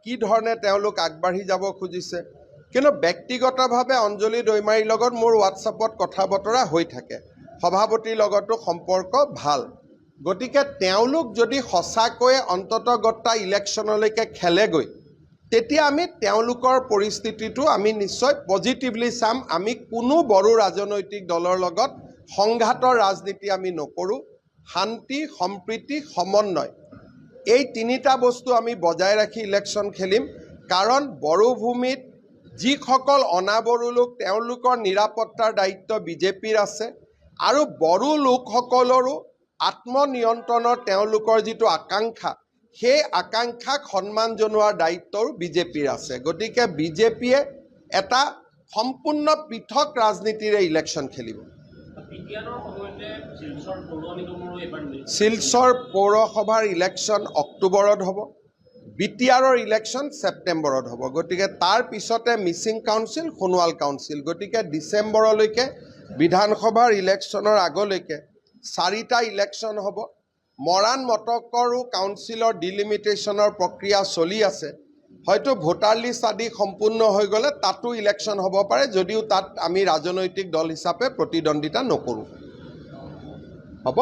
কি ধৰণে তেওঁলোক আগবাঢ়ি যাব খুজিছে। কিন্তু ব্যক্তিগতভাৱে অঞ্জলি দৈমাৰীৰ লগত মোৰ হোৱাটছআপত কথা বতৰা হৈ থাকে, সভাপতিৰ লগতো সম্পৰ্ক ভাল। গতিকে তেওঁলোক যদি সঁচাকৈয়ে অন্ততগত্তা ইলেকশ্যনলৈকে খেলেগৈ, তেতিয়া আমি তেওঁলোকৰ পৰিস্থিতিটো আমি নিশ্চয় পজিটিভলি চাম। আমি কোনো বড়ো ৰাজনৈতিক দলৰ লগত সংঘাতৰ ৰাজনীতি আমি নকৰোঁ। শান্তি, সম্প্ৰীতি, সমন্বয় এই তিনিটা বস্তু আমি বজাই ৰাখি ইলেকশ্যন খেলিম। কাৰণ বড়োভূমিত যিসকল অনাবড়ো লোক, তেওঁলোকৰ নিৰাপত্তাৰ দায়িত্ব বিজেপিৰ আছে আৰু বড়ো লোকসকলৰো আত্মনিয়ন্ত্ৰণৰ তেওঁলোকৰ যিটো আকাংক্ষা, সেই আকাংক্ষাক সন্মান জনোৱাৰ দায়িত্বও বিজেপিৰ আছে। গতিকে বিজেপিয়ে এটা সম্পূৰ্ণ পৃথক ৰাজনীতিৰে ইলেকশ্যন খেলিব। শিলচৰ পৌৰসভাৰ ইলেকশ্যন অক্টোবৰত হ'ব, বিটিআৰৰ ইলেকশ্যন ছেপ্টেম্বৰত হ'ব। গতিকে তাৰ পিছতে মিচিং কাউন্সিল, সোণোৱাল কাউন্সিল। গতিকে ডিচেম্বৰলৈকে বিধানসভাৰ ইলেকশ্যনৰ আগলৈকে 4টা ইলেকশ্যন হ'ব। মৰাণ মটকৰো কাউন্সিলৰ ডিলিমিটেশ্যনৰ প্ৰক্ৰিয়া চলি আছে। হয়তো ভোটাৰ লিষ্ট আদি সম্পূৰ্ণ হৈ গ'লে তাতো ইলেকশ্যন হ'ব পাৰে, যদিও তাত আমি ৰাজনৈতিক দল হিচাপে প্ৰতিদ্বন্দ্বিতা নকৰোঁ। হ'ব।